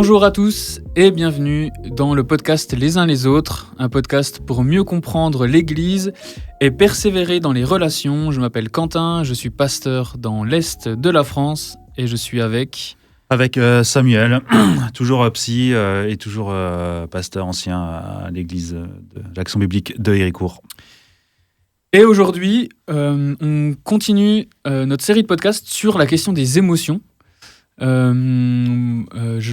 Bonjour à tous et bienvenue dans le podcast Les uns les autres, un podcast pour mieux comprendre l'Église et persévérer dans les relations. Je m'appelle Quentin, je suis pasteur dans l'Est de la France et je suis avec Samuel, toujours psy et toujours pasteur ancien à l'église de l'Action biblique de Héricourt. Et aujourd'hui, on continue notre série de podcasts sur la question des émotions. Je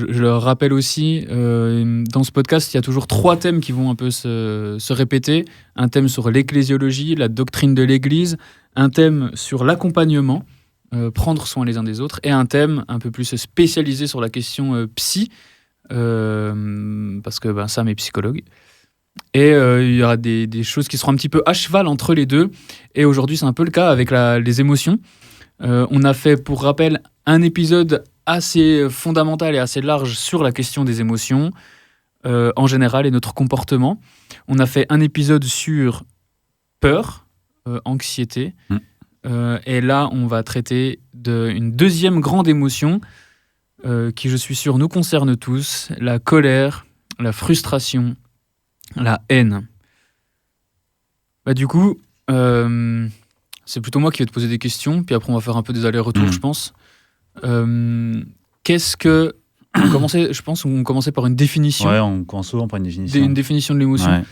le rappelle aussi, dans ce podcast, il y a toujours 3 thèmes qui vont un peu se répéter. Un thème sur l'ecclésiologie, la doctrine de l'Église, un thème sur l'accompagnement, prendre soin les uns des autres, et un thème un peu plus spécialisé sur la question psy, parce que Sam est psychologue. Et il y aura des choses qui seront un petit peu à cheval entre les deux. Et aujourd'hui, c'est un peu le cas avec les émotions. On a fait, pour rappel, un épisode assez fondamental et assez large sur la question des émotions en général et notre comportement. On a fait un épisode sur peur, anxiété. Et là, on va traiter d'une deuxième grande émotion qui, je suis sûr, nous concerne tous, la colère, la frustration, la haine. Du coup, c'est plutôt moi qui vais te poser des questions, puis après on va faire un peu des allers-retours, je pense. Qu'est-ce que... je pense qu'on commençait par une définition. Ouais, on commence souvent par une définition. Une définition de l'émotion.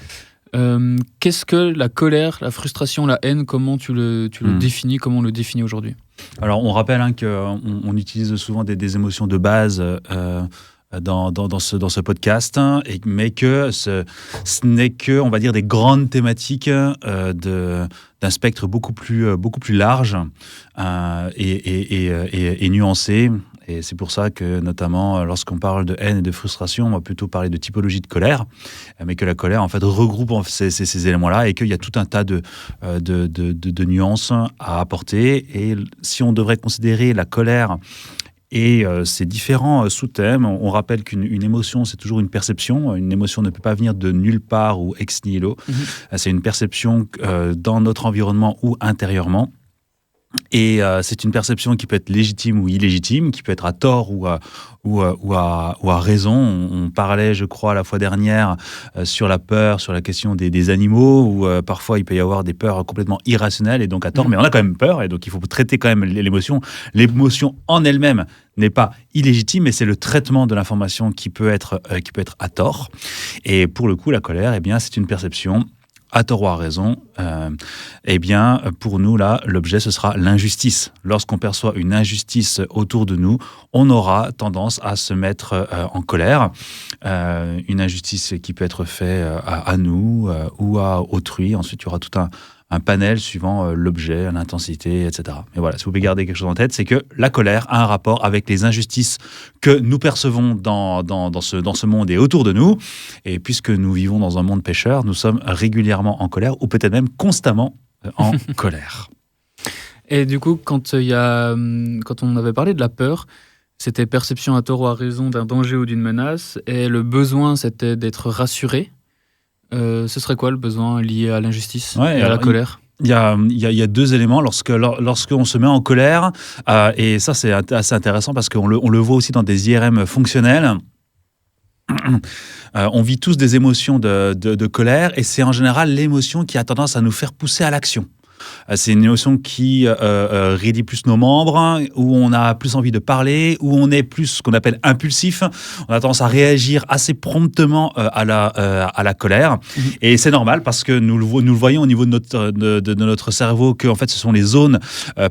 Ouais. Qu'est-ce que la colère, la frustration, la haine, comment tu le définis, comment on le définit aujourd'hui? Alors on rappelle qu'on utilise souvent des émotions de base dans ce podcast, mais que ce n'est que, on va dire, des grandes thématiques d'un spectre beaucoup plus large et nuancé. Et c'est pour ça que, notamment, lorsqu'on parle de haine et de frustration, on va plutôt parler de typologie de colère, mais que la colère, en fait, regroupe ces éléments-là et qu'il y a tout un tas de nuances à apporter. Et si on devrait considérer la colère et ces différents sous-thèmes, on rappelle qu'une émotion, c'est toujours une perception. Une émotion ne peut pas venir de nulle part ou ex nihilo. C'est une perception dans notre environnement ou intérieurement. Et c'est une perception qui peut être légitime ou illégitime, qui peut être à tort ou à raison. On parlait, je crois, la fois dernière sur la peur, sur la question des animaux, où parfois il peut y avoir des peurs complètement irrationnelles et donc à tort, mais on a quand même peur et donc il faut traiter quand même l'émotion. L'émotion en elle-même n'est pas illégitime, mais c'est le traitement de l'information qui peut être à tort. Et pour le coup, la colère, eh bien, c'est une perception à tort ou à raison. Eh bien, pour nous, là, l'objet, ce sera l'injustice. Lorsqu'on perçoit une injustice autour de nous, on aura tendance à se mettre en colère. Une injustice qui peut être faite à nous ou à autrui. Ensuite, il y aura tout un panel suivant l'objet, l'intensité, etc. Mais voilà, si vous pouvez garder quelque chose en tête, c'est que la colère a un rapport avec les injustices que nous percevons dans ce monde et autour de nous. Et puisque nous vivons dans un monde pécheur, nous sommes régulièrement en colère, ou peut-être même constamment en colère. Et du coup, quand on avait parlé de la peur, c'était perception à tort ou à raison d'un danger ou d'une menace, et le besoin, c'était d'être rassuré. Ce serait quoi le besoin lié à l'injustice et à la colère? Il y a 2 éléments lorsqu'on se met en colère, et ça c'est assez intéressant parce qu'on le voit aussi dans des IRM fonctionnels. On vit tous des émotions de colère et c'est en général l'émotion qui a tendance à nous faire pousser à l'action. C'est une émotion qui raidit plus nos membres, où on a plus envie de parler, où on est plus ce qu'on appelle impulsif. On a tendance à réagir assez promptement à la colère. Et c'est normal parce que nous le voyons au niveau de notre cerveau que en fait, ce sont les zones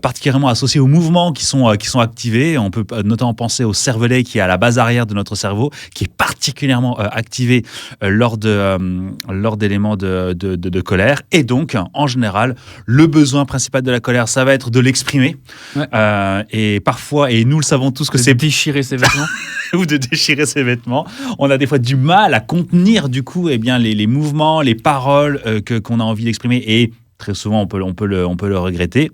particulièrement associées aux mouvements qui sont activées. On peut notamment penser au cervelet qui est à la base arrière de notre cerveau, qui est particulièrement activé lors d'éléments de colère. Et donc, en général, le besoin principal de la colère, ça va être de l'exprimer. Ouais. Et parfois, et nous le savons tous que c'est... déchirer ses vêtements. Ou de déchirer ses vêtements. On a des fois du mal à contenir, du coup, eh bien, les mouvements, les paroles qu'on a envie d'exprimer. Et très souvent, on peut le regretter.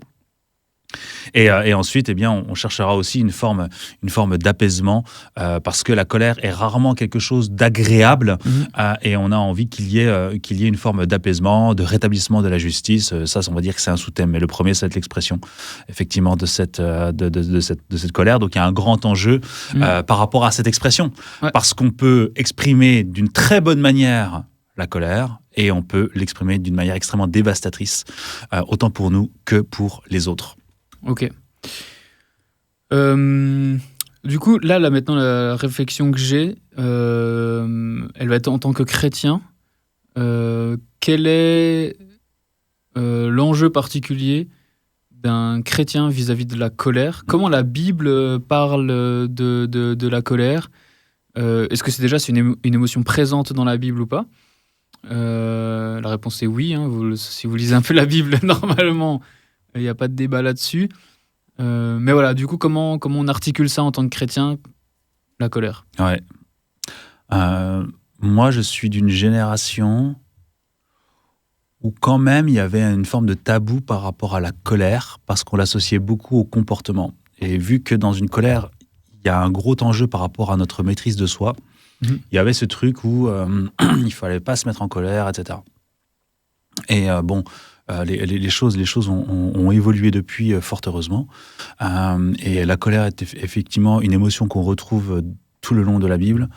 Et ensuite, eh bien, on cherchera aussi une forme d'apaisement, parce que la colère est rarement quelque chose d'agréable, et on a envie qu'il y ait une forme d'apaisement, de rétablissement de la justice. Ça, on va dire que c'est un sous-thème. Mais le premier, c'est l'expression, effectivement, de cette colère. Donc, il y a un grand enjeu par rapport à cette expression, parce qu'on peut exprimer d'une très bonne manière la colère, et on peut l'exprimer d'une manière extrêmement dévastatrice, autant pour nous que pour les autres. Ok. Du coup, là, maintenant, la réflexion que j'ai, elle va être en tant que chrétien. Quel est l'enjeu particulier d'un chrétien vis-à-vis de la colère? Comment la Bible parle de la colère? Est-ce que c'est une émotion présente dans la Bible ou pas? La réponse est oui. Si vous lisez un peu la Bible, normalement, il n'y a pas de débat là-dessus. Mais voilà, du coup, comment on articule ça en tant que chrétien, la colère? Ouais. Moi, je suis d'une génération où quand même il y avait une forme de tabou par rapport à la colère, parce qu'on l'associait beaucoup au comportement. Et vu que dans une colère, il y a un gros enjeu par rapport à notre maîtrise de soi, il y avait ce truc où il ne fallait pas se mettre en colère, etc. Et les choses ont évolué depuis, fort heureusement. Et la colère est effectivement une émotion qu'on retrouve tout le long de la Bible.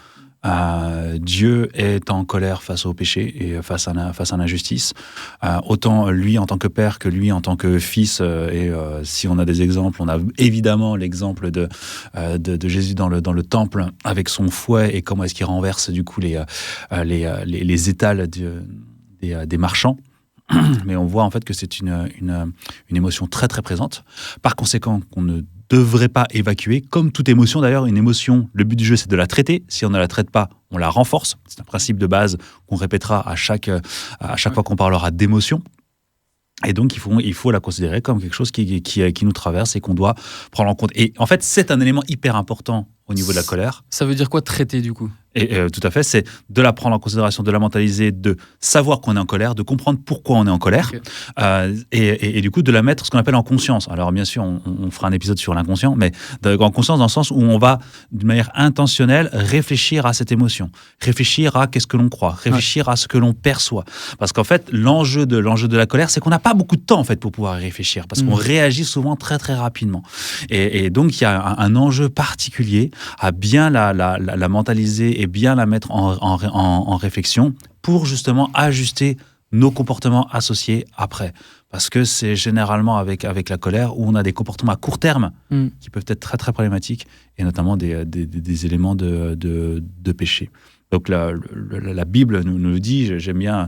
Dieu est en colère face au péché et face à l'injustice. Autant lui en tant que père que lui en tant que fils. Et si on a des exemples, on a évidemment l'exemple de Jésus dans le temple avec son fouet, et comment est-ce qu'il renverse du coup les étals des marchands. Mais on voit en fait que c'est une émotion très très présente. Par conséquent, qu'on ne devrait pas évacuer. Comme toute émotion d'ailleurs, une émotion, le but du jeu c'est de la traiter. Si on ne la traite pas, on la renforce. C'est un principe de base qu'on répétera à chaque fois qu'on parlera d'émotion. Et donc il faut la considérer comme quelque chose qui nous traverse et qu'on doit prendre en compte. Et en fait, c'est un élément hyper important au niveau de la colère. Ça veut dire quoi, traiter, du coup? Et tout à fait, c'est de la prendre en considération, de la mentaliser, de savoir qu'on est en colère, de comprendre pourquoi on est en colère, et du coup de la mettre ce qu'on appelle en conscience. Alors bien sûr, on fera un épisode sur l'inconscient, mais en conscience dans le sens où on va, d'une manière intentionnelle, réfléchir à cette émotion, réfléchir à qu'est-ce que l'on croit, réfléchir à ce que l'on perçoit. Parce qu'en fait, l'enjeu de la colère, c'est qu'on n'a pas beaucoup de temps en fait pour pouvoir y réfléchir, parce qu'on réagit souvent très très rapidement. Et donc il y a un enjeu particulier à bien la mentaliser et bien la mettre en réflexion pour justement ajuster nos comportements associés après. Parce que c'est généralement avec la colère où on a des comportements à court terme qui peuvent être très très problématiques, et notamment des éléments de péché. Donc la Bible nous le dit. J'aime bien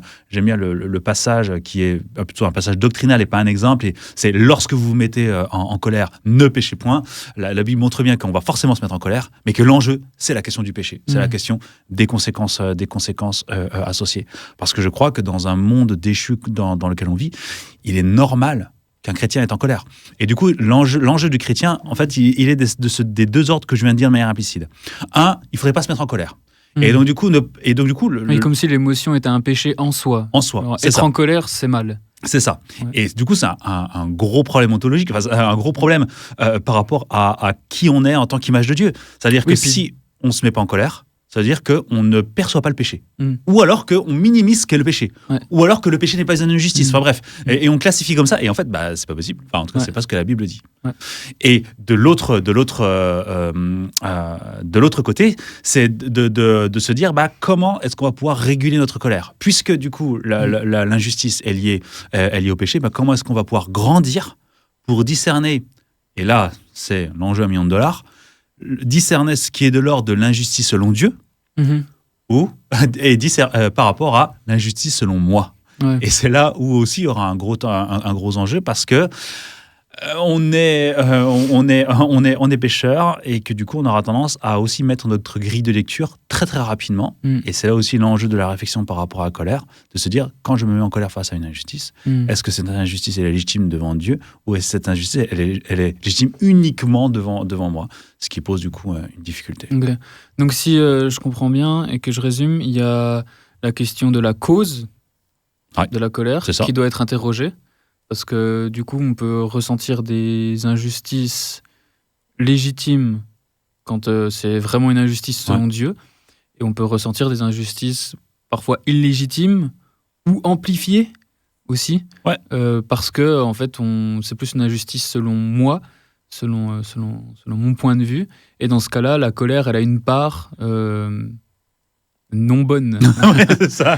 le passage qui est plutôt un passage doctrinal et pas un exemple. Et c'est lorsque vous vous mettez en colère, ne péchez point. La Bible montre bien qu'on va forcément se mettre en colère, mais que l'enjeu, c'est la question du péché. C'est la question des conséquences associées. Parce que je crois que dans un monde déchu dans lequel on vit, il est normal qu'un chrétien est en colère. Et du coup, l'enjeu du chrétien, en fait, il est des deux ordres que je viens de dire de manière implicite. Un, il ne faudrait pas se mettre en colère. Et donc du coup, comme si l'émotion était un péché en soi. En soi. Alors, être en colère, c'est mal. C'est ça. Ouais. Et du coup, c'est un gros problème ontologique, un gros problème par rapport à qui on est en tant qu'image de Dieu. C'est-à-dire que si on ne se met pas en colère, ça veut dire qu'on ne perçoit pas le péché. Ou alors qu'on minimise ce qu'est le péché. Ouais. Ou alors que le péché n'est pas une injustice. Enfin bref. Et on classifie comme ça. Et en fait, c'est pas possible. Enfin, en tout cas, c'est pas ce que la Bible dit. Ouais. Et de l'autre côté, c'est de se dire comment est-ce qu'on va pouvoir réguler notre colère, puisque du coup l'injustice est liée au péché. Comment est-ce qu'on va pouvoir grandir pour discerner, et là c'est l'enjeu $1 million, discerner ce qui est de l'ordre de l'injustice selon Dieu par rapport à l'injustice selon moi. Ouais. Et c'est là où aussi il y aura un gros enjeu, parce que on est pécheurs, et que du coup on aura tendance à aussi mettre notre grille de lecture très très rapidement. Et c'est là aussi l'enjeu de la réflexion par rapport à la colère, de se dire, quand je me mets en colère face à une injustice, est-ce que cette injustice elle est légitime devant Dieu, ou est-ce que cette injustice elle est légitime uniquement devant moi, ce qui pose du coup une difficulté. Okay. Donc si je comprends bien et que je résume, il y a la question de la cause de la colère qui doit être interrogée. parce que du coup, on peut ressentir des injustices légitimes quand c'est vraiment une injustice selon Dieu, et on peut ressentir des injustices parfois illégitimes ou amplifiées aussi, parce que en fait, c'est plus une injustice selon moi, selon mon point de vue, et dans ce cas-là, la colère, elle a une part non bonne. C'est ça.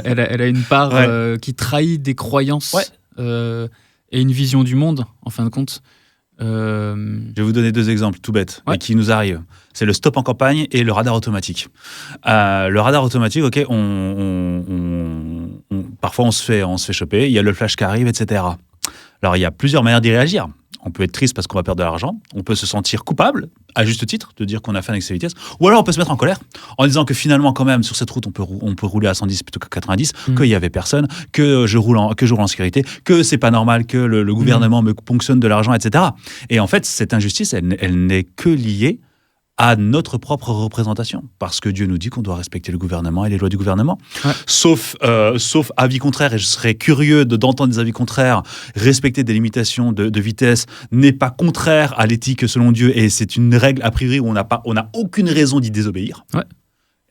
Elle a une part qui trahit des croyances et une vision du monde, en fin de compte. Je vais vous donner 2 exemples tout bêtes qui nous arrivent. C'est le stop en campagne et le radar automatique. Le radar automatique, ok, parfois on se fait choper, il y a le flash qui arrive, etc. Alors il y a plusieurs manières d'y réagir. On peut être triste parce qu'on va perdre de l'argent, on peut se sentir coupable, à juste titre, de dire qu'on a fait un excès de vitesse, ou alors on peut se mettre en colère en disant que finalement quand même sur cette route on peut rouler à 110 plutôt que 90, qu'il y avait personne, que je roule en sécurité, que c'est pas normal que le gouvernement me ponctionne de l'argent, etc. Et en fait cette injustice elle n'est que liée à notre propre représentation, parce que Dieu nous dit qu'on doit respecter le gouvernement et les lois du gouvernement. Sauf avis contraire, et je serais curieux d'entendre des avis contraires. Respecter des limitations de vitesse n'est pas contraire à l'éthique selon Dieu, et c'est une règle a priori où on n'a aucune raison d'y désobéir.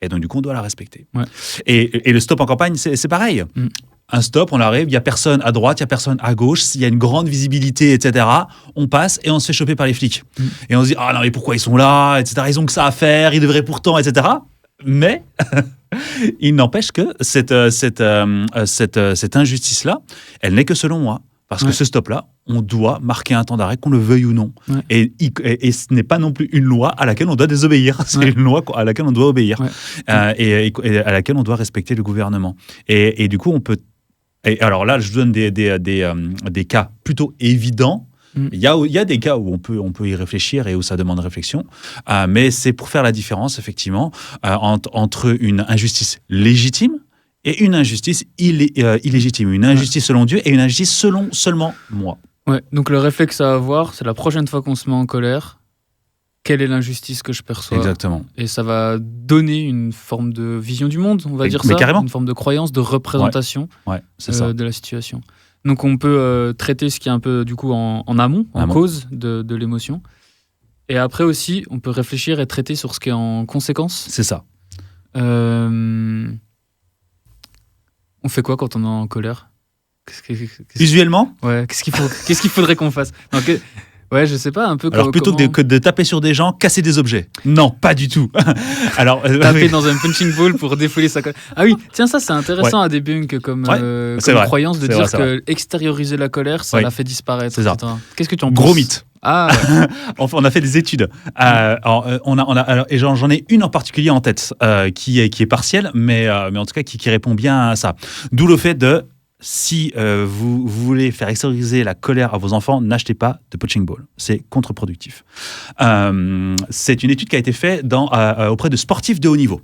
Et donc du coup on doit la respecter. Et le stop en campagne, c'est pareil. Un stop, on arrive, il n'y a personne à droite, il n'y a personne à gauche, il y a une grande visibilité, etc. On passe et on se fait choper par les flics. Et on se dit, ah non, mais pourquoi ils sont là, etc. Ils ont que ça à faire, ils devraient pourtant, etc. Mais il n'empêche que cette injustice-là, elle n'est que selon moi. Parce que ce stop-là, on doit marquer un temps d'arrêt, qu'on le veuille ou non. Et ce n'est pas non plus une loi à laquelle on doit désobéir. C'est une loi à laquelle on doit obéir. Et à laquelle on doit respecter le gouvernement. Et du coup, on peut... Et alors là, je vous donne des cas plutôt évidents. Il y a des cas où on peut y réfléchir et où ça demande réflexion. Mais c'est pour faire la différence, effectivement, entre une injustice légitime et une injustice illégitime. Une injustice selon Dieu et une injustice selon seulement moi. Donc le réflexe à avoir, c'est la prochaine fois qu'on se met en colère, quelle est l'injustice que je perçois ? Exactement. Et ça va donner une forme de vision du monde, on va dire ça, carrément. une forme de croyance, de représentation de la situation. Donc on peut traiter ce qui est un peu du coup en amont, en cause de l'émotion. Et après aussi, on peut réfléchir et traiter sur ce qui est en conséquence. C'est ça. On fait quoi quand on est en colère ? Visuellement ? Qu'est-ce qu'il faudrait qu'on fasse ? Ouais, je sais pas, un peu comme... Alors plutôt que de taper sur des gens, casser des objets. Non, pas du tout. Alors taper dans un punching ball pour défouler sa colère. Ah oui, tiens, ça c'est intéressant à débunk comme croyance de dire que extérioriser la colère, ça la fait disparaître. C'est ça. Qu'est-ce que tu en penses ? Gros mythe. Enfin, on a fait des études. Et j'en ai une en particulier en tête qui est partielle, mais en tout cas qui répond bien à ça. D'où le fait de... Si vous voulez faire extérioriser la colère à vos enfants, n'achetez pas de punching ball. C'est contre-productif. C'est une étude qui a été faite auprès de sportifs de haut niveau.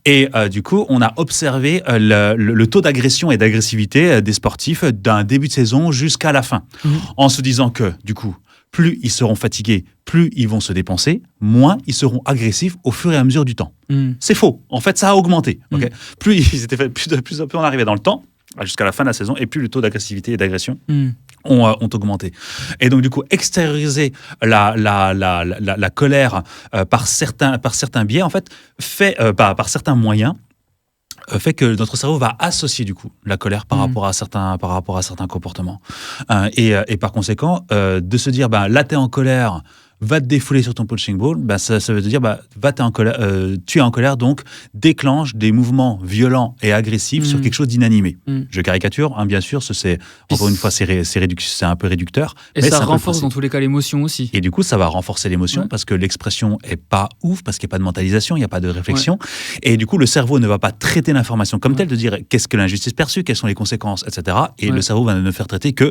Et du coup, on a observé le taux d'agression et d'agressivité des sportifs d'un début de saison jusqu'à la fin. En se disant que, du coup, plus ils seront fatigués, plus ils vont se dépenser, moins ils seront agressifs au fur et à mesure du temps. C'est faux. En fait, ça a augmenté. Okay, plus ils étaient plus on arrivait dans le temps, jusqu'à la fin de la saison, et plus le taux d'agressivité et d'agression ont augmenté. Et donc, du coup, extérioriser la colère par certains biais, en fait, par certains moyens, fait que notre cerveau va associer, du coup, la colère par rapport à certains comportements. Et par conséquent, de se dire, là, t'es en colère, va te défouler sur ton punching ball, ça veut dire, tu es en colère, donc déclenche des mouvements violents et agressifs sur quelque chose d'inanimé. Je caricature, bien sûr, encore une fois, c'est un peu réducteur. Et mais ça renforce dans tous les cas l'émotion aussi. Et du coup, ça va renforcer l'émotion parce que l'expression est pas ouf, parce qu'il n'y a pas de mentalisation, il n'y a pas de réflexion. Et du coup, le cerveau ne va pas traiter l'information comme telle, de dire qu'est-ce que l'injustice perçue, quelles sont les conséquences, etc. Et le cerveau va ne faire traiter que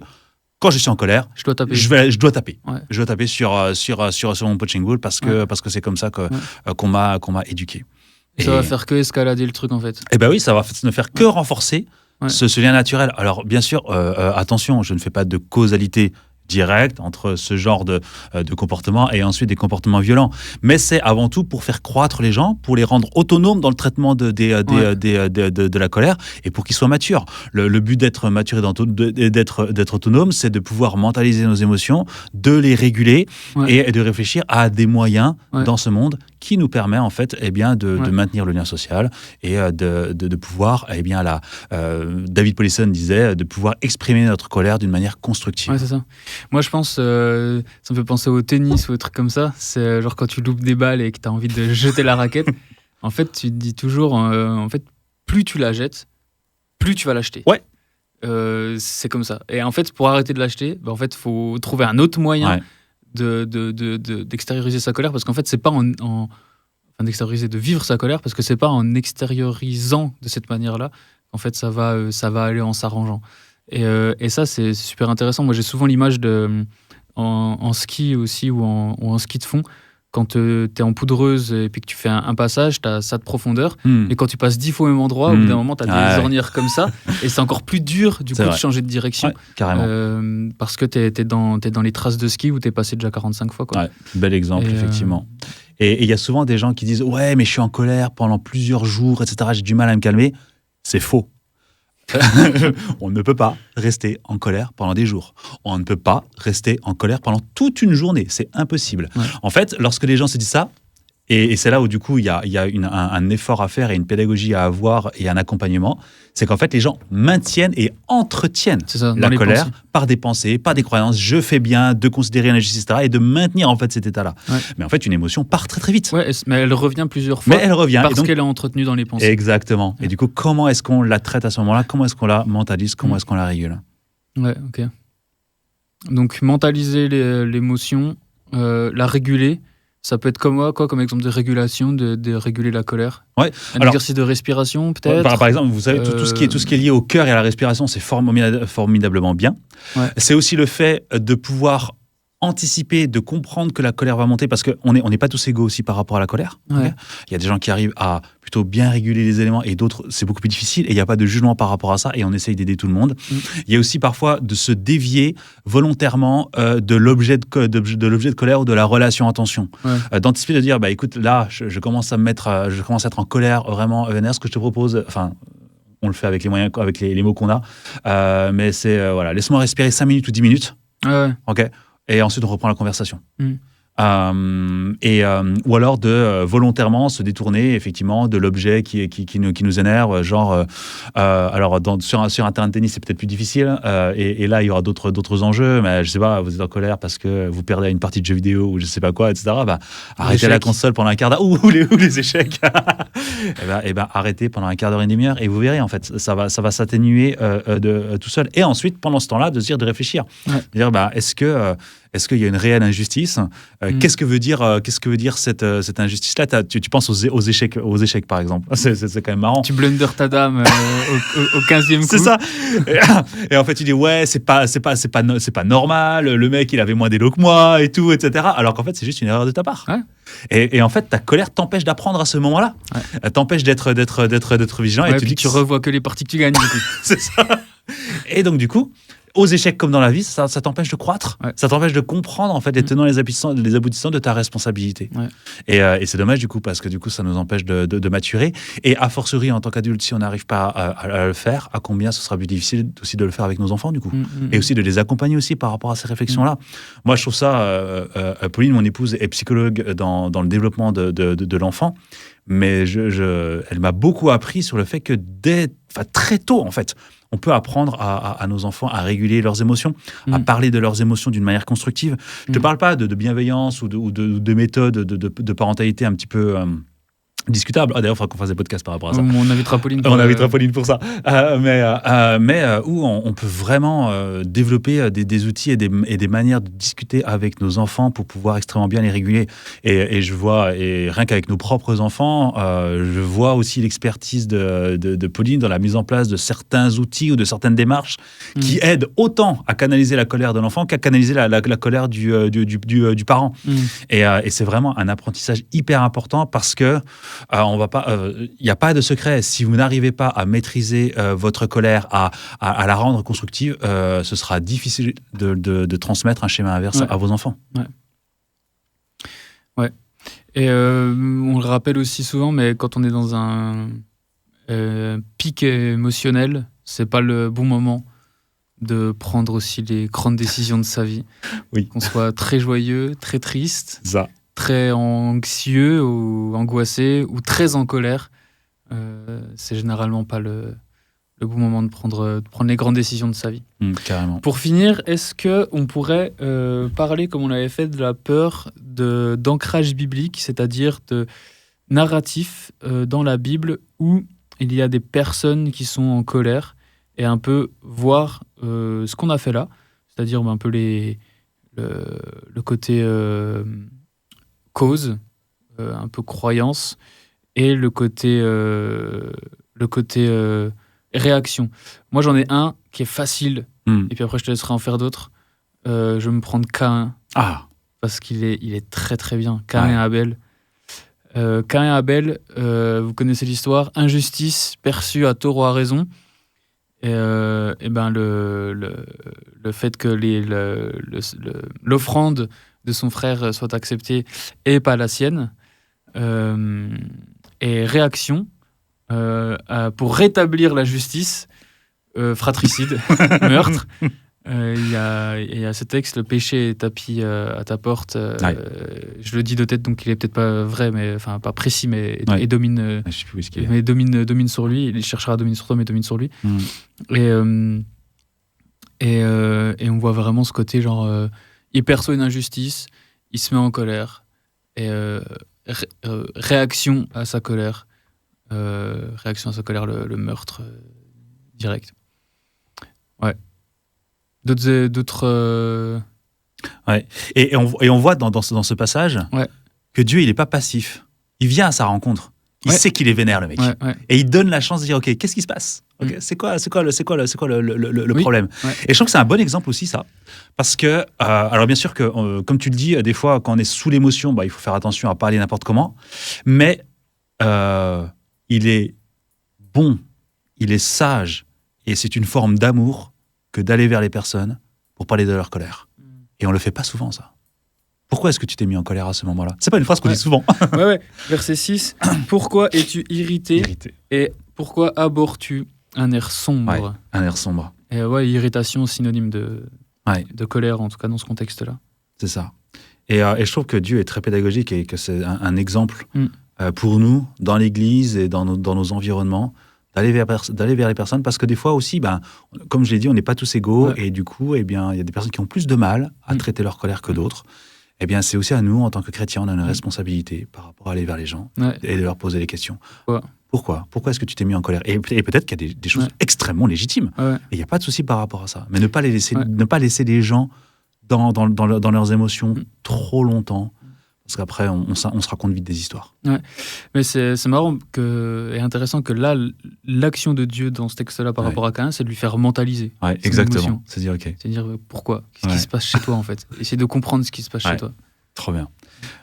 quand je suis en colère, je dois taper. Je dois taper sur mon punching ball parce que c'est comme ça qu'on m'a éduqué. Ça va faire que escalader le truc en fait. Eh ben oui, ça va ne faire que renforcer ce lien naturel. Alors bien sûr, attention, je ne fais pas de causalité direct entre ce genre de comportement et ensuite des comportements violents. Mais c'est avant tout pour faire croître les gens, pour les rendre autonomes dans le traitement de la colère et pour qu'ils soient matures. Le but d'être mature et d'être autonome, c'est de pouvoir mentaliser nos émotions, de les réguler et de réfléchir à des moyens dans ce monde qui nous permet en fait de maintenir le lien social et de pouvoir, David Polison disait, de pouvoir exprimer notre colère d'une manière constructive. Ouais, c'est ça. Moi, je pense, ça me fait penser au tennis ou aux trucs comme ça. C'est genre quand tu loupes des balles et que tu as envie de jeter la raquette. En fait, tu te dis toujours, en fait, plus tu la jettes, plus tu vas l'acheter. Ouais. C'est comme ça. Et en fait, pour arrêter de l'acheter, en fait, faut trouver un autre moyen d'extérioriser sa colère, parce qu'en fait, c'est pas d'extérioriser, de vivre sa colère, parce que c'est pas en extériorisant de cette manière-là qu'en fait, ça va aller en s'arrangeant. Et ça, c'est super intéressant. Moi, j'ai souvent l'image en ski aussi ou en ski de fond. Quand tu es en poudreuse et puis que tu fais un passage, tu as ça de profondeur. Et quand tu passes 10 fois au même endroit, au bout d'un moment, tu as des ornières comme ça. Et c'est encore plus dur, du coup, de changer de direction. Ouais, carrément. Parce que tu es dans les traces de ski où tu es passé déjà 45 fois. Quoi. Ouais, bel exemple, effectivement. Et il y a souvent des gens qui disent « Ouais, mais je suis en colère pendant plusieurs jours, etc. J'ai du mal à me calmer. » C'est faux. On ne peut pas rester en colère pendant des jours. On ne peut pas rester en colère pendant toute une journée. C'est impossible. Ouais. En fait, lorsque les gens se disent ça, et c'est là où du coup il y a un effort à faire et une pédagogie à avoir et un accompagnement, c'est qu'en fait les gens maintiennent et entretiennent la colère par des pensées, par des croyances. Je fais bien, de considérer l'injustice, etc. et de maintenir en fait cet état-là. Ouais. Mais en fait une émotion part très très vite. Ouais, mais elle revient plusieurs fois. Mais elle revient parce qu'elle est entretenue dans les pensées. Exactement. Ouais. Et du coup, comment est-ce qu'on la traite à ce moment-là ? Comment est-ce qu'on la mentalise ? Comment est-ce qu'on la régule ? Ouais, ok. Donc mentaliser l'émotion, la réguler. Ça peut être comme exemple de régulation, de réguler la colère. Ouais. Un exercice de respiration, peut-être. Par exemple, vous savez, tout ce qui est lié au cœur et à la respiration, c'est formidablement bien. Ouais. C'est aussi le fait de pouvoir anticiper, de comprendre que la colère va monter, parce qu'on n'est pas tous égaux aussi par rapport à la colère. Ouais. Okay, il y a des gens qui arrivent à plutôt bien réguler les éléments et d'autres, c'est beaucoup plus difficile et il n'y a pas de jugement par rapport à ça et on essaye d'aider tout le monde. Il y a aussi parfois de se dévier volontairement de l'objet de colère ou de la relation en tension. Ouais. D'anticiper, de dire, écoute, là, je commence à être en colère vraiment vénère, ce que je te propose, on le fait avec les moyens, avec les mots qu'on a, mais c'est, laisse-moi respirer 5 minutes ou 10 minutes. Ouais. Ok. Et ensuite, on reprend la conversation. Ou alors de volontairement se détourner effectivement de l'objet qui nous énerve, genre sur un terrain de tennis c'est peut-être plus difficile et là il y aura d'autres enjeux, mais je sais pas, vous êtes en colère parce que vous perdez une partie de jeu vidéo ou je sais pas quoi, etc. Arrêtez la console pendant un quart d'heure ou les échecs. Arrêtez pendant un quart d'heure et une demi-heure et vous verrez en fait ça va s'atténuer tout seul. Et ensuite pendant ce temps-là de réfléchir, de dire est-ce qu'il y a une réelle injustice? Qu'est-ce que veut dire cette injustice-là? Tu penses aux échecs, par exemple. C'est quand même marrant. Tu blunders ta dame au 15e coup. C'est ça. Et en fait, tu dis, ouais, c'est pas normal. Le mec, il avait moins d'élo que moi et tout, etc. Alors qu'en fait, c'est juste une erreur de ta part. Ouais. Et en fait, ta colère t'empêche d'apprendre à ce moment-là. Ouais. T'empêche d'être vigilant. Ouais, et tu revois que les parties que tu gagnes. Du coup. C'est ça. Et donc, du coup, aux échecs comme dans la vie, ça t'empêche de croître. Ouais. Ça t'empêche de comprendre en fait les tenants et les aboutissants de ta responsabilité. Ouais. Et c'est dommage du coup parce que du coup ça nous empêche de maturer. Et a fortiori en tant qu'adulte, si on n'arrive pas à le faire, à combien ce sera plus difficile aussi de le faire avec nos enfants du coup. Et aussi de les accompagner aussi par rapport à ces réflexions-là. Moi je trouve ça, Pauline, mon épouse, est psychologue dans le développement de l'enfant. Mais elle m'a beaucoup appris sur le fait que très tôt en fait, on peut apprendre à nos enfants à réguler leurs émotions, à parler de leurs émotions d'une manière constructive. Je ne te parle pas de bienveillance ou de méthode de parentalité un petit peu discutable. D'ailleurs, il faudra qu'on fasse des podcasts par rapport à ça. On invitera Pauline pour ça. Mais où on peut vraiment développer des outils et des manières de discuter avec nos enfants pour pouvoir extrêmement bien les réguler. Et je vois, et rien qu'avec nos propres enfants, je vois aussi l'expertise de Pauline dans la mise en place de certains outils ou de certaines démarches qui aident autant à canaliser la colère de l'enfant qu'à canaliser la colère du parent. Et c'est vraiment un apprentissage hyper important parce que on va pas. Il n'y a pas de secret. Si vous n'arrivez pas à maîtriser votre colère, à la rendre constructive, ce sera difficile de transmettre un schéma inverse à vos enfants. Ouais. Et on le rappelle aussi souvent, mais quand on est dans un pic émotionnel, c'est pas le bon moment de prendre aussi les grandes décisions de sa vie. Oui. Qu'on soit très joyeux, très triste, Ça. très anxieux ou angoissé ou très en colère. C'est généralement pas le bon moment de prendre les grandes décisions de sa vie. Carrément. Pour finir, est-ce qu'on pourrait parler, comme on l'avait fait, de la peur d'ancrage biblique, c'est-à-dire de narratif dans la Bible où il y a des personnes qui sont en colère et un peu voir ce qu'on a fait là, c'est-à-dire un peu le côté cause, un peu croyance, et le côté réaction. Moi, j'en ai un qui est facile, et puis après, je te laisserai en faire d'autres. Je vais me prendre Caïn, parce qu'il est très très bien. Caïn et Abel. Caïn et Abel, vous connaissez l'histoire, injustice perçue à tort ou à raison. Et ben le fait que l'offrande de son frère soit acceptée et pas la sienne. Et réaction, pour rétablir la justice, fratricide, meurtre. Il y a ce texte, le péché est tapis à ta porte. Je le dis de tête, donc il est peut-être pas vrai, mais enfin pas précis, mais et domine. Je sais plus où est-ce qu'il est. Mais domine sur lui. Il cherchera à dominer sur toi, mais domine sur lui. Et on voit vraiment ce côté genre, il perçoit une injustice, il se met en colère et réaction à sa colère, le meurtre direct. Ouais. D'autres. Ouais. Et on voit dans ce passage que Dieu, il n'est pas passif. Il vient à sa rencontre. Il sait qu'il est vénère, le mec. Et il donne la chance de dire, OK, qu'est-ce qui se passe? C'est quoi le problème? Et je trouve que c'est un bon exemple aussi, ça. Parce que, alors bien sûr que, comme tu le dis, des fois, quand on est sous l'émotion, il faut faire attention à pas aller n'importe comment. Mais il est bon, il est sage, et c'est une forme d'amour que d'aller vers les personnes pour parler de leur colère. Et on le fait pas souvent, ça. Pourquoi est-ce que tu t'es mis en colère à ce moment-là? C'est pas une phrase qu'on dit souvent. Verset 6. Pourquoi es-tu irrité et pourquoi abordes-tu un air sombre? Un air sombre. Et irritation, synonyme de colère, en tout cas dans ce contexte-là. C'est ça. Et je trouve que Dieu est très pédagogique et que c'est un exemple pour nous, dans l'Église et dans nos environnements, d'aller vers les personnes, parce que des fois aussi, comme je l'ai dit, on n'est pas tous égaux, et du coup, il y a des personnes qui ont plus de mal à traiter leur colère que d'autres. Eh bien, c'est aussi à nous, en tant que chrétiens, on a une responsabilité par rapport à aller vers les gens et de leur poser les questions. Pourquoi est-ce que tu t'es mis en colère? Et peut-être qu'il y a des choses extrêmement légitimes, et il n'y a pas de souci par rapport à ça. Mais ne pas laisser les gens dans leurs émotions trop longtemps, parce qu'après, on se raconte vite des histoires. Mais c'est marrant et intéressant que là, l'action de Dieu dans ce texte-là par rapport à Caïn, c'est de lui faire mentaliser. Exactement. C'est dire, OK. C'est dire pourquoi? Qu'est-ce qui se passe chez toi, en fait? Essayer de comprendre ce qui se passe chez toi. Trop bien.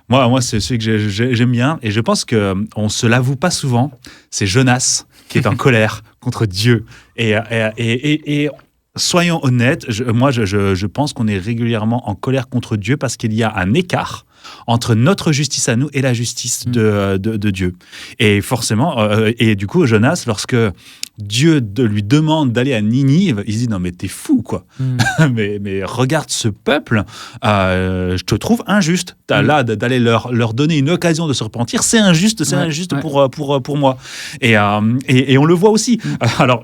Moi, c'est celui que j'aime bien, et je pense qu'on ne se l'avoue pas souvent. C'est Jonas qui est en colère contre Dieu. Et soyons honnêtes, je pense qu'on est régulièrement en colère contre Dieu parce qu'il y a un écart entre notre justice à nous et la justice de Dieu. Et forcément, et du coup, Jonas, lorsque Dieu lui demande d'aller à Ninive, il se dit, non mais t'es fou, quoi. mais regarde ce peuple, je te trouve injuste. Là, d'aller leur donner une occasion de se repentir, c'est injuste pour moi. Et on le voit aussi. Alors,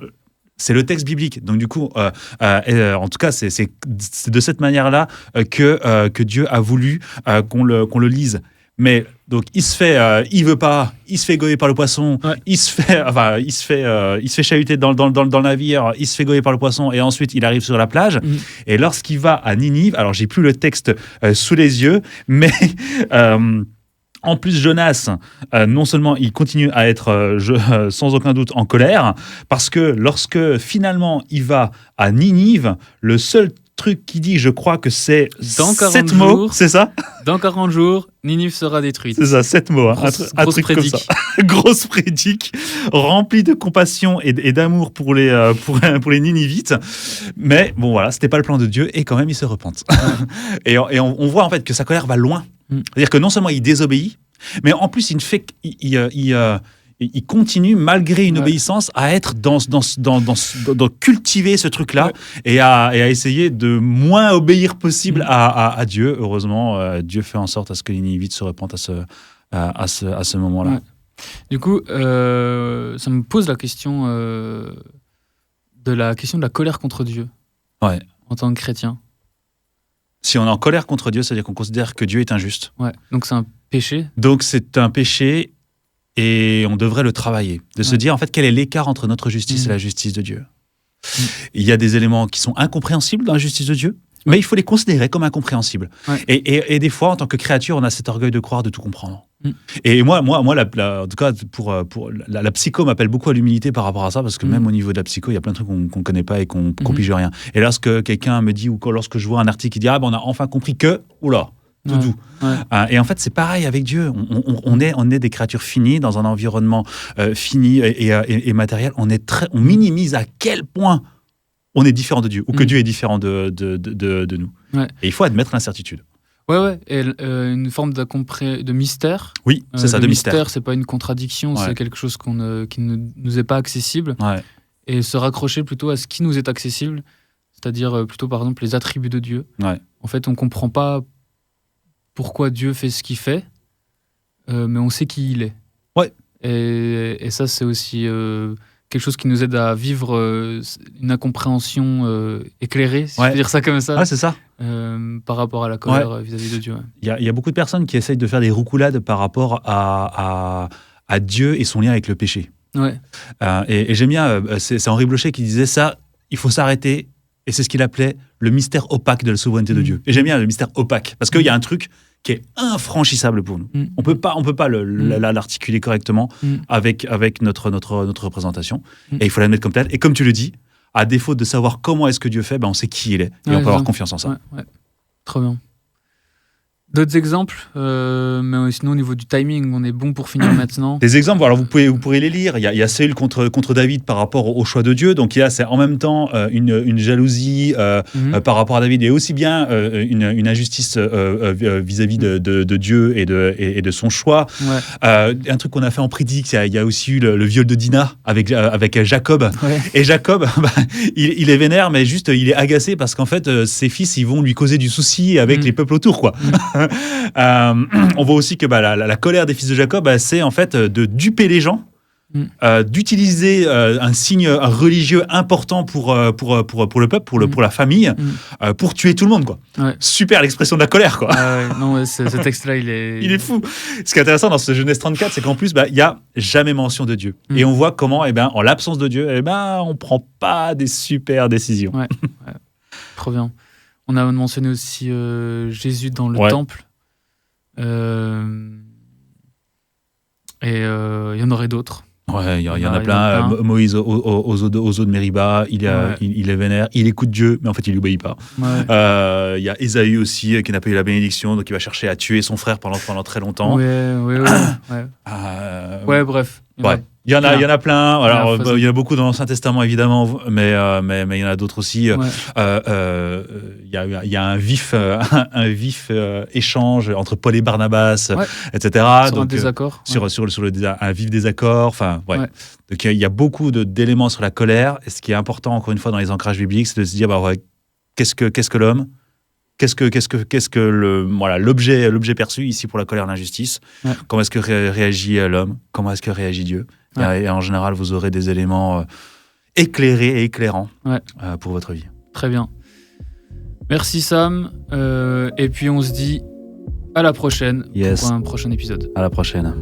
c'est le texte biblique. Donc du coup, en tout cas, c'est de cette manière-là que Dieu a voulu qu'on le lise. Mais donc il veut pas, il se fait gauler par le poisson, il se fait chahuter dans le navire, il se fait gauler par le poisson et ensuite il arrive sur la plage. Et lorsqu'il va à Ninive, alors j'ai plus le texte sous les yeux, mais en plus, Jonas, non seulement il continue à être sans aucun doute en colère, parce que lorsque finalement il va à Ninive, le seul truc qui dit, je crois que c'est Dans 40 7 mots, jours. c'est ça? Dans 40 jours, Ninive sera détruite. C'est ça, 7 mots, hein, un Grosse truc prédique. comme ça. Grosse prédique, remplie de compassion et d'amour pour les Ninivites. Mais bon, voilà, c'était pas le plan de Dieu et quand même, ils se repentent. et on voit en fait que sa colère va loin. C'est-à-dire que non seulement il désobéit, mais en plus, il continue, malgré une obéissance, à être dans cultiver ce truc-là et à essayer de moins obéir possible à Dieu. Heureusement, Dieu fait en sorte à ce que les Ninivites se repentent à ce moment-là. Ouais. Du coup, ça me pose la question de la colère contre Dieu Ouais. en tant que chrétien. Si on est en colère contre Dieu, c'est-à-dire qu'on considère que Dieu est injuste. Ouais. Donc c'est un péché. Donc c'est un péché et on devrait le travailler. De se dire en fait quel est l'écart entre notre justice et la justice de Dieu. Il y a des éléments qui sont incompréhensibles dans la justice de Dieu, mais il faut les considérer comme incompréhensibles. Ouais. Et des fois, en tant que créature, on a cet orgueil de croire, de tout comprendre. Et moi en tout cas, pour la psycho m'appelle beaucoup à l'humilité par rapport à ça, parce que même au niveau de la psycho, il y a plein de trucs qu'on connaît pas et qu'on pige rien. Et lorsque quelqu'un me dit, ou lorsque je vois un article qui dit, on a enfin compris que, oula, tout. Ouais. Et en fait, c'est pareil avec Dieu. On est des créatures finies dans un environnement fini et matériel. On minimise à quel point on est différent de Dieu, ou que Dieu est différent de nous. Ouais. Et il faut admettre l'incertitude. Ouais. Et une forme de mystère. Oui, c'est ça, de mystère. Mystère, c'est pas une contradiction, c'est quelque chose qui ne nous est pas accessible. Ouais. Et se raccrocher plutôt à ce qui nous est accessible, c'est-à-dire plutôt, par exemple, les attributs de Dieu. Ouais. En fait, on comprend pas pourquoi Dieu fait ce qu'il fait, mais on sait qui il est. Ouais. Et ça, c'est aussi quelque chose qui nous aide à vivre une incompréhension éclairée, si je peux dire ça comme ça. Ouais, c'est ça. Par rapport à la colère vis-à-vis de Dieu. Ouais. Il y a beaucoup de personnes qui essayent de faire des roucoulades par rapport à Dieu et son lien avec le péché. Ouais. Et j'aime bien, c'est Henri Blocher qui disait ça, il faut s'arrêter, et c'est ce qu'il appelait le mystère opaque de la souveraineté de Dieu. Et j'aime bien le mystère opaque, parce qu'il y a un truc qui est infranchissable pour nous. On peut pas l'articuler correctement avec notre représentation. Et il faut l'admettre comme tel. Et comme tu le dis, à défaut de savoir comment est-ce que Dieu fait, on sait qui il est. Et on peut avoir confiance en ça. Ouais. Trop bien. D'autres exemples, mais sinon au niveau du timing, on est bon pour finir maintenant. Des exemples, alors vous pourrez les lire. Il y a Saül contre David par rapport au choix de Dieu. Donc il y a c'est en même temps une jalousie par rapport à David, et aussi bien une injustice vis-à-vis de Dieu et de son choix. Ouais. Un truc qu'on a fait en prédique, il y a aussi eu le viol de Dina avec Jacob. Ouais. Et Jacob, il est vénère, mais juste il est agacé parce qu'en fait ses fils ils vont lui causer du souci avec les peuples autour, quoi. On voit aussi que la colère des fils de Jacob, c'est en fait de duper les gens, d'utiliser un signe religieux important pour le peuple, pour la famille, pour tuer tout le monde, quoi. Ouais. Super l'expression de la colère, quoi. Non, ce texte-là, il est fou. Ce qui est intéressant dans ce Genèse 34, c'est qu'en plus, il n'y a jamais mention de Dieu. Et on voit comment, en l'absence de Dieu, on ne prend pas des super décisions. Ouais. Trop bien. On a mentionné aussi Jésus dans le temple. Et il y en aurait d'autres. Ouais, il y en a plein. Moïse aux eaux de Mériba, il est vénère, il écoute Dieu, mais en fait, il n'obéit pas. Ouais. Il y a Ésaü aussi, qui n'a pas eu la bénédiction, donc il va chercher à tuer son frère pendant très longtemps. Ouais, bref. Il y en a plein. Alors, il y en a beaucoup dans l'Ancien Testament, évidemment, mais il y en a d'autres aussi. Il y a un vif échange entre Paul et Barnabas, etc. Sur un désaccord. Sur un vif désaccord. Enfin, Donc, il y a beaucoup d'éléments sur la colère. Et ce qui est important, encore une fois, dans les ancrages bibliques, c'est de se dire, qu'est-ce que l'homme ? Qu'est-ce que l'objet perçu ici pour la colère et l'injustice ? Comment est-ce que réagit l'homme ? Comment est-ce que réagit Dieu ? Et en général, vous aurez des éléments éclairés et éclairants pour votre vie. Très bien. Merci Sam. Et puis on se dit à la prochaine pour un prochain épisode. À la prochaine.